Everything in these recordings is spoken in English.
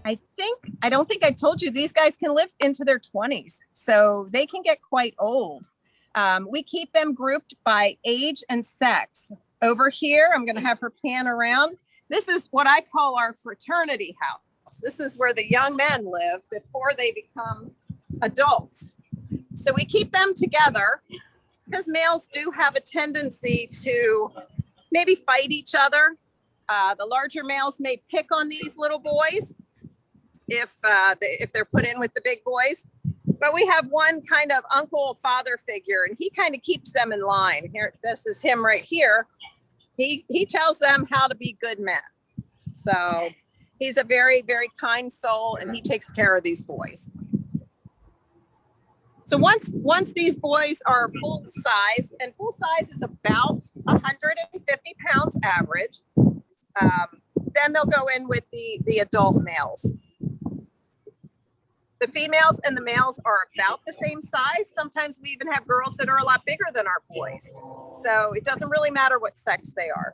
I don't think I told you, these guys can live into their 20s, so they can get quite old. We keep them grouped by age and sex. Over here, I'm going to have her pan around. This is what I call our fraternity house. This is where the young men live before they become adults. So we keep them together because males do have a tendency to maybe fight each other. The larger males may pick on these little boys if they're put in with the big boys. But we have one kind of uncle father figure, and he kind of keeps them in line. Here, this is him right here. He tells them how to be good men. So he's a very, very kind soul, and he takes care of these boys. So once these boys are full size, and full size is about 150 pounds average, then they'll go in with the adult males. The females and the males are about the same size. Sometimes we even have girls that are a lot bigger than our boys. So it doesn't really matter what sex they are.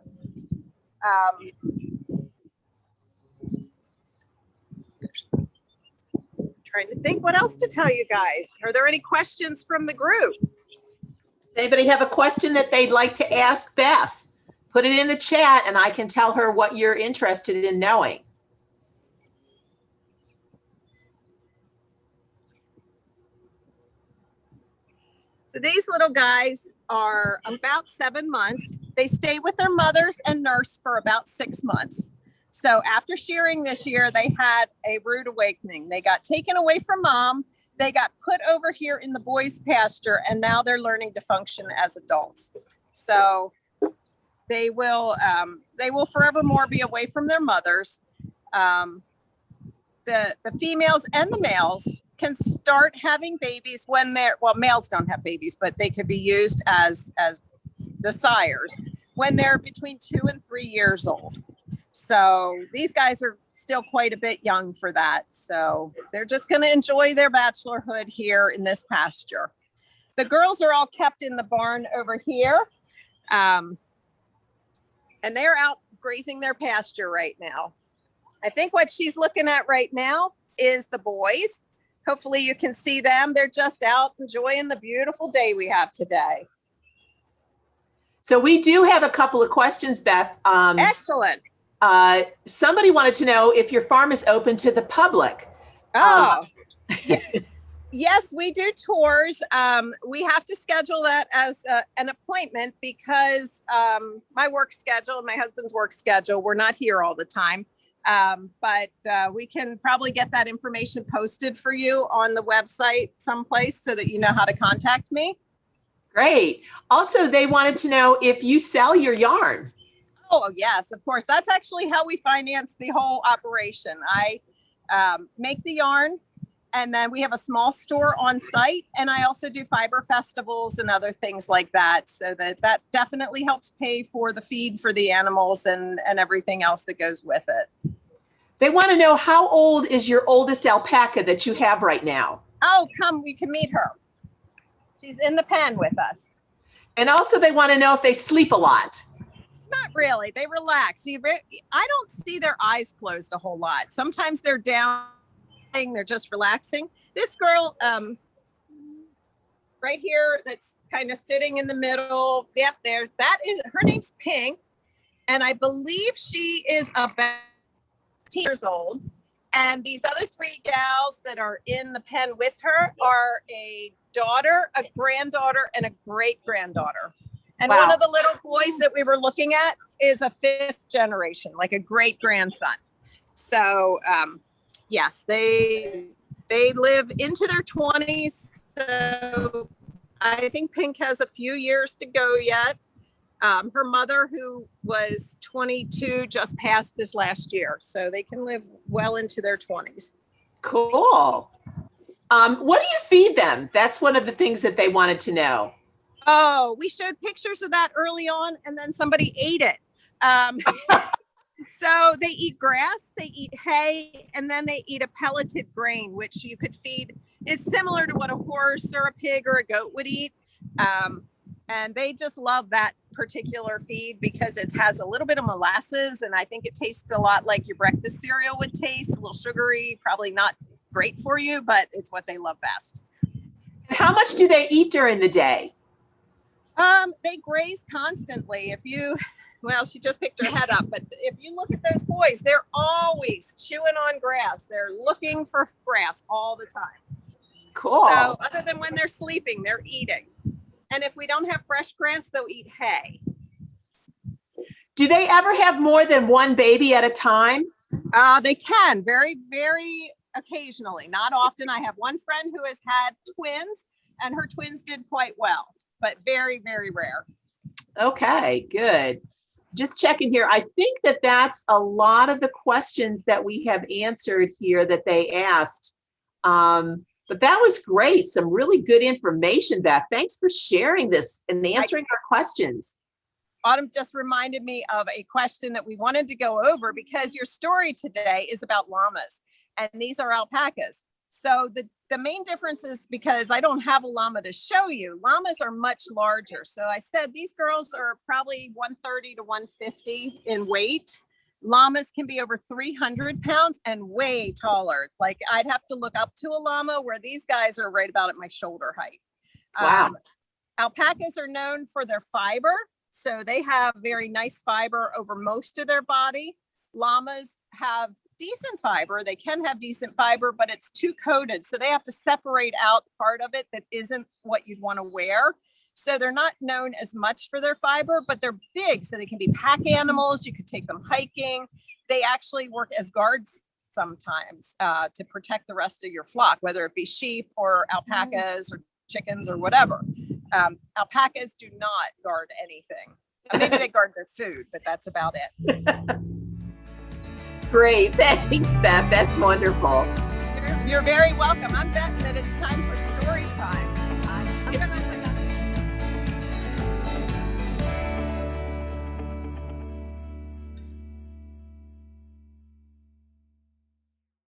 Trying to think what else to tell you guys. Are there any questions from the group? Does anybody have a question that they'd like to ask Beth? Put it in the chat and I can tell her what you're interested in knowing. So these little guys are about 7 months. They stay with their mothers and nurse for about 6 months. So after shearing this year, they had a rude awakening. They got taken away from mom. They got put over here in the boys' pasture, and now they're learning to function as adults. So they will forevermore be away from their mothers. The females and the males can start having babies when males don't have babies, but they could be used as the sires when they're between 2 and 3 years old. So these guys are still quite a bit young for that. So they're just going to enjoy their bachelorhood here in this pasture. The girls are all kept in the barn over here. And they're out grazing their pasture right now. I think what she's looking at right now is the boys. Hopefully you can see them. They're just out enjoying the beautiful day we have today. So we do have a couple of questions, Beth. Excellent. Somebody wanted to know if your farm is open to the public. Yes, we do tours. We have to schedule that as an appointment because my work schedule and my husband's work schedule, we're not here all the time. But we can probably get that information posted for you on the website someplace so that you know how to contact me. Great. Also, they wanted to know if you sell your yarn. Oh, yes, of course. That's actually how we finance the whole operation. I make the yarn, and then we have a small store on site, and I also do fiber festivals and other things like that. So that definitely helps pay for the feed for the animals and everything else that goes with it. They want to know, how old is your oldest alpaca that you have right now? Oh, come, we can meet her. She's in the pen with us. And also they want to know if they sleep a lot. Not really. They relax. I don't see their eyes closed a whole lot. Sometimes they're down, they're just relaxing. This girl right here that's kind of sitting in the middle, yep, there, that is, her name's Pink, and I believe she is about 10 years old. And these other 3 gals that are in the pen with her are a daughter, a granddaughter, and a great-granddaughter. And wow. One of the little boys that we were looking at is a 5th generation, like a great-grandson. So, yes, they live into their 20s. So I think Pink has a few years to go yet. Her mother, who was 22, just passed this last year. So they can live well into their 20s. Cool. What do you feed them? That's one of the things that they wanted to know. Oh, we showed pictures of that early on, and then somebody ate it. So they eat grass, they eat hay, and then they eat a pelleted grain, which you could feed. It's similar to what a horse or a pig or a goat would eat. And they just love that particular feed because it has a little bit of molasses, and I think it tastes a lot like your breakfast cereal would taste, a little sugary, probably not great for you, but it's what they love best. How much do they eat during the day? They graze constantly. Well, she just picked her head up, but if you look at those boys, they're always chewing on grass. They're looking for grass all the time. Cool. So other than when they're sleeping, they're eating. And if we don't have fresh grass, they'll eat hay. Do they ever have more than one baby at a time? They can, very, very occasionally. Not often. I have one friend who has had twins, and her twins did quite well, but very, very rare. Okay, good. Just checking here. I think that's a lot of the questions that we have answered here that they asked. But that was great. Some really good information, Beth. Thanks for sharing this and answering our questions. Autumn just reminded me of a question that we wanted to go over because your story today is about llamas, and these are alpacas. So the main difference is, because I don't have a llama to show you, llamas are much larger. So I said these girls are probably 130 to 150 in weight. Llamas can be over 300 pounds and way taller. Like I'd have to look up to a llama, where these guys are right about at my shoulder height. Wow. Alpacas are known for their fiber. So they have very nice fiber over most of their body. Llamas have decent fiber. They can have decent fiber, but it's too coated. So they have to separate out part of it that isn't what you'd want to wear. So they're not known as much for their fiber, but they're big. So they can be pack animals. You could take them hiking. They actually work as guards sometimes to protect the rest of your flock, whether it be sheep or alpacas or chickens or whatever. Alpacas do not guard anything. Maybe they guard their food, but that's about it. Great. Thanks, Beth. That's wonderful. You're very welcome. I'm betting that it's time for